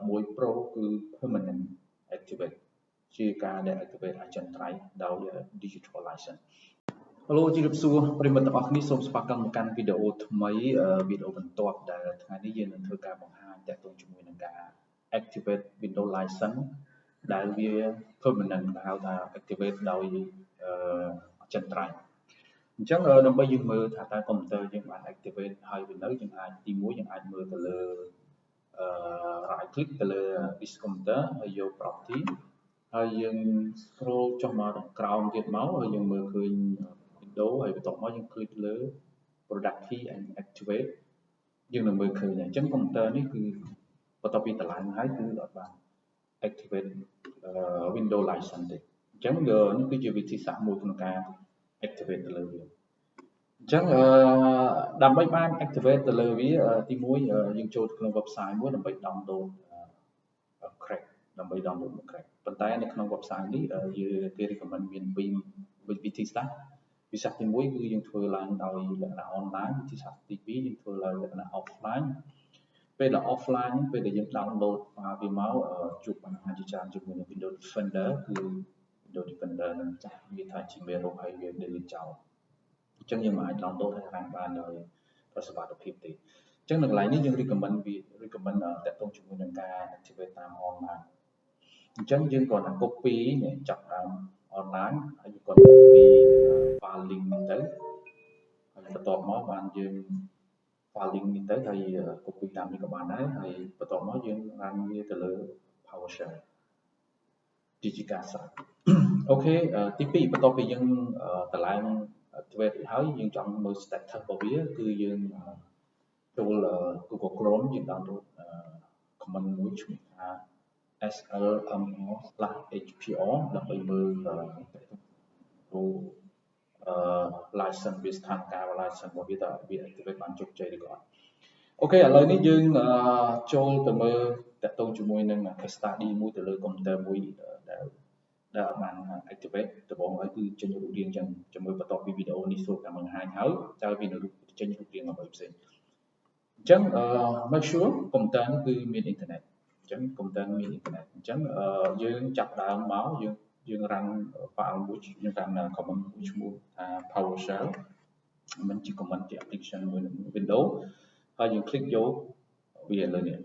មួយ Pro គឺ permanent activate ជាការដែល activate អចិន្ត្រៃយ៍ដោយ digital license Hello ជម្រាបសួរប្រិយមិត្តទាំងអស់គ្នាសូមស្វាគមន៍មកកាន់វីដេអូថ្មីវីដេអូបន្ទាប់ដែលថ្ងៃនេះយើងនឹងធ្វើការបង្ហាញទាក់ទងជាមួយនឹងការ activate Windows license ដែលវា permanent ហៅថា activate ដោយអចិន្ត្រៃយ៍អញ្ចឹងដើម្បីយើងមើលថាតើ computer យើងបាន activate ហើយវានៅយើងអាចទី1យើងអាចមើលទៅលើright click ទៅលើ this computer ហើយយក property ហើយយើង scroll ចុះមកក្រោមទៀតមកហើយយើងមើលឃើញ Windows ហើយបន្ទាប់មកយើង click លើ product key and activate យើងនឹងមើលឃើញអញ្ចឹង computer នេះគឺបន្ទាប់ពីតម្លើងហើយគឺអត់បាន activate Windows license ទេអញ្ចឹងនេះគឺជាវិធីសាស្ត្រមួយក្នុងការ activate ទៅលើវាអញ្ចឹងដើម្បីបាន activate ទៅលើវាទី1យើងចូលទៅក្នុង website មួយដើម្បី download crack ដើម្បី download crack ប៉ុន្តែនៅក្នុង website នេះគេ recommend មានពីរវិធីសាស្ត្រវិធីសាស្ត្រទី1គឺយើងធ្វើឡើងដោយលក្ខណៈ online វិធីសាស្ត្រទី2យើងធ្វើឡើងលក្ខណៈ offline ពេលដែល offline ពេលដែលយើង download វាមកជួបបញ្ហាជាច្រើនជាមួយនឹង Windows Defender គឺ Windows Defender នឹងចាស់វាថាជាមេរោគហើយវា delete ចោលអញ្ចឹងយើងមិនអាច download ហើយរាំងបានដោយសុវត្ថិភាពទេអញ្ចឹងនៅកន្លែងនេះយើង recommend តាក់ទងជាមួយនឹងការ activate តាម online អញ្ចឹងយើងគ្រាន់តែ copy ចាប់តាម online ហើយយើងគ្រាន់តែ copy file link នេះទៅហើយបន្ទាប់មកបានយើង file link នេះទៅហើយ copy តាមនេះក៏បានដែរហើយបន្ទាប់មកយើង run វាទៅលើ PowerShell ជាការស្រេចអូខេទី2បន្ទាប់ពីយើងតម្លើង activate ហើយយើងចង់មើល status របស់វាគឺយើងចូល Google Chrome យើង download command មួយឈ្មោះថា slmr/hpr ដើម្បីមើលlicense វាស្ថានភាព license របស់វាតើវា activate បានជោគជ័យឬក៏អត់អូខេឥឡូវនេះយើងចូលទៅមើលតាក់ទងជាមួយនឹង case study មួយទៅលើ computer មួយដែលបាន activate ដំបូងហើយគឺចេញរូបរាងចឹងចាំមើលបន្ទាប់ពីវីដេអូនេះសូមតែបង្ហាញហើយតើវានឹងចេញរូបរាងអ្វីផ្សេងអញ្ចឹងmake sure computer នេះគឺមាន internet អញ្ចឹង computer មាន internet អញ្ចឹងយើងចាប់ដើមមកយើង run file មួយយើង run command មួយឈ្មោះថា PowerShell មិនជា command ជា application មួយ Windows ហើយយើង click យកវាលើនេះ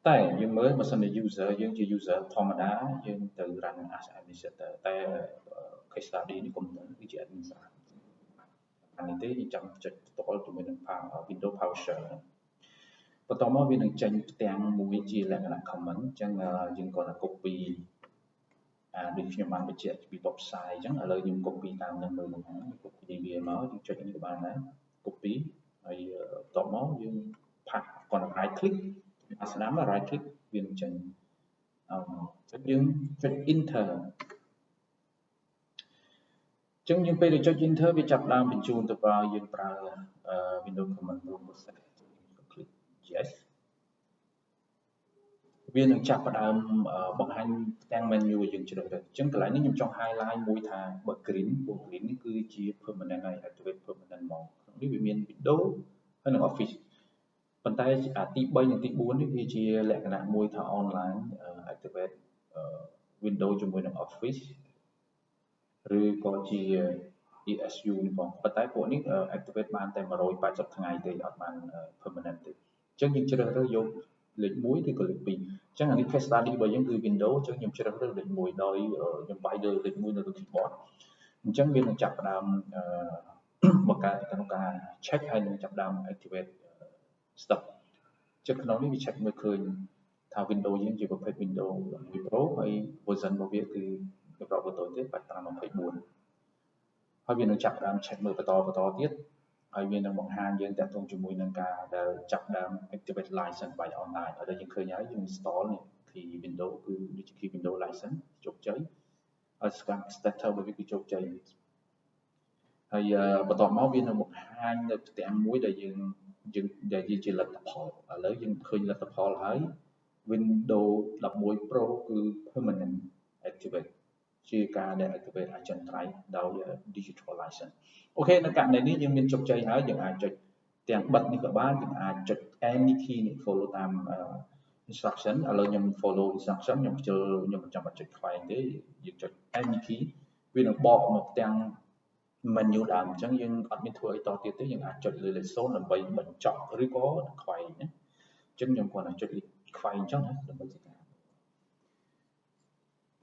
តែយើងមើលបើសិនជា user យើងជា user ធម្មតាយើងទៅ run as administrator តែ case study នេះ computer គឺជា administrator អានេះទេយើងចង់ចុចផ្ទាល់ជាមួយនឹង Windows PowerShell បន្តមកវានឹងចេញផ្ទាំងមួយជាលក្ខណៈ comment អញ្ចឹងយើងគ្រាន់តែ copy ដូចខ្ញុំបានបញ្ជាក់ពី website អញ្ចឹងឥឡូវយើង copy តាមនឹងមើលមក copy វាមកយើងចុចនេះក៏បានដែរ copy ហើយបន្តមកយើងផាក់គ្រាន់តែ right click អាស្ដាំ right click វានឹងចេញយើងចុច enter អញ្ចឹងយើងពេលដែលចុច enter វាចាប់ដើមបញ្ជូនទៅឲ្យយើងប្រើ Windows Command Prompt click yes វានឹងចាប់ផ្ដើមបង្ហាញទាំង menu ឲ្យយើងជ្រើសរើសអញ្ចឹងកន្លែងនេះខ្ញុំចង់ highlight មួយថាបើ green ពណ៌ green នេះគឺជា permanent ហើយ activate permanent មកក្នុងនេះវាមាន Windows ហើយនិង Office ប៉ុន្តែទី3និងទី4នេះវាជាលក្ខណៈមួយថា online activate Windows ជាមួយនឹង Office ឬក៏ជា ESU នេះផងប៉ុន្តែពួកនេះ activate បានតែ180ថ្ងៃទេអត់បាន permanent ទេអញ្ចឹងយើងជ្រើសរើសយកលេខ1ឬក៏លេខ2អញ្ចឹងអានេះ case study របស់យើងគឺ Windows អញ្ចឹងខ្ញុំជ្រើសរើសលេខ1ដោយខ្ញុំបាយលើលេខ1នៅលើ keyboard អញ្ចឹងវានឹងចាប់ផ្ដើមបង្កើតក្នុងការ check ហើយនឹងចាប់ផ្ដើម activate stop ចិត្តក្នុងនេះវា check មើលឃើញថា Windows យើងជាប្រភេទ Windows 11 Pro ហើយ version របស់វាគឺប្រកបទៅទៀត8524ហើយវានឹងចាប់ផ្ដើម check មើលបន្តទៀតហើយវានឹងបង្ហាញយើងតាក់ទងជាមួយនឹងការដែលចាប់ផ្ដើម activate license by online ហើយយើងឃើញហើយយើង install នេះ key Windows គឺដូចជា key Windows license ជោគជ័យហើយ scan status របស់វាគឺជោគជ័យហើយបន្ទាប់មកវានឹងបង្ហាញនៅផ្ទាំងមួយដែលយើងជាលទ្ធផលឥឡូវយើងឃើញលទ្ធផលហើយ Windows 11 Pro គឺ permanent activate ជាការដែល activate អចិន្ត្រៃយ៍ដោយ digital license អូខេនៅករណីនេះយើងមានជោគជ័យហើយយើងអាចចុចទាំងបិទនេះក៏បានយើងអាចចុច any key នេះ follow តាម instruction ឥឡូវខ្ញុំ follow instruction ខ្ញុំខ្ជិលខ្ញុំមិនចាំបាច់ចុចខ្វែងទេយើងចុច any key វានឹងបកមកទាំង menu ដើមអញ្ចឹងយើងអត់មានធ្វើអីតទៀតទេយើងអាចចុចលើលេខ0ដើម្បីបញ្ចប់ឬក៏ខ្វែងណាអញ្ចឹងខ្ញុំគ្រាន់តែចុចលេខខ្វែងអញ្ចឹងណាដើម្បីជាការ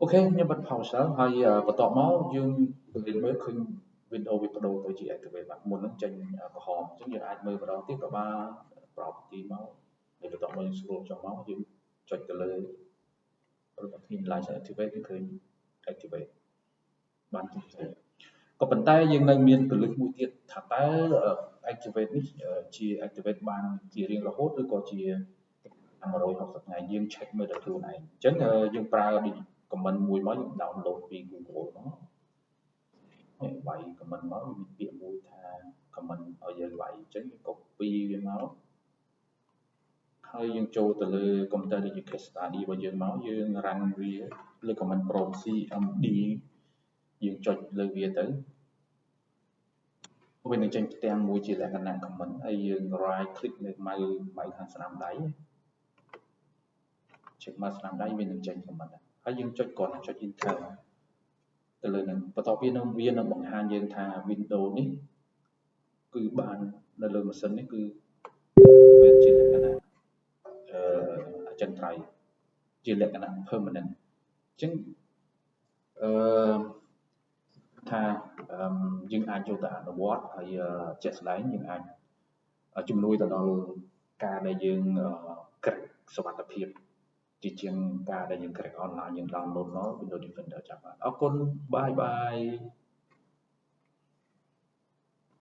អូខេខ្ញុំបិទ pause ហើយបន្ទាប់មកយើងទៅមើលឃើញ window វាបដូរទៅជា activate បាទមុនហ្នឹងចេញក្រហមអញ្ចឹងយើងអាចមើលម្ដងទៀតក៏បាន property មកហើយបន្ទាប់មកយើង scroll ចុះមកយើងចុចទៅលើ property license activate យើងឃើញ activate បានទីក៏ប៉ុន្តែយើងនៅមានពលិទ្ធមួយទៀតថាតើ activate នេះជា activate បានជារៀងរហូតឬក៏ជា160ថ្ងៃយើង check មើលដល់ខ្លួនឯងអញ្ចឹងយើងប្រើ comment មួយមកយើង download ពី Google មកហើយវាយ comment មកមានពាក្យមួយថា comment ឲ្យយើងវាយអញ្ចឹងយើង copy វាមកហើយយើងចូលទៅលើ computer case study របស់យើងមកយើង run វាលើ command prompt cmd យើងចុចលើវាទៅវានឹងចេញផ្ទាំងមួយជាលក្ខណៈ comment ហើយយើង right click លើម៉ៅខាងស្នាមដៃចុចមកស្នាមដៃវានឹងចេញ comment ហើយយើងចុចគ្រាន់តែចុច enter ទៅលើនឹងបន្ទាប់ពីនឹងវានឹងបង្ហាញយើងថា window នេះគឺបាននៅលើម៉ាស៊ីននេះគឺវាជាលក្ខណៈអចិន្ត្រៃយ៍ជាលក្ខណៈ permanent អញ្ចឹងថាយើងអាចយកទៅអនុវត្តហើយជាក់ស្ដែងយើងអាចជំនួយទៅដល់ការដែលយើងcrack សុវត្ថិភាពជាជាងការដែលយើង crack online យើង download មក Windows Defender ចាំបាទអរគុណបាយបាយ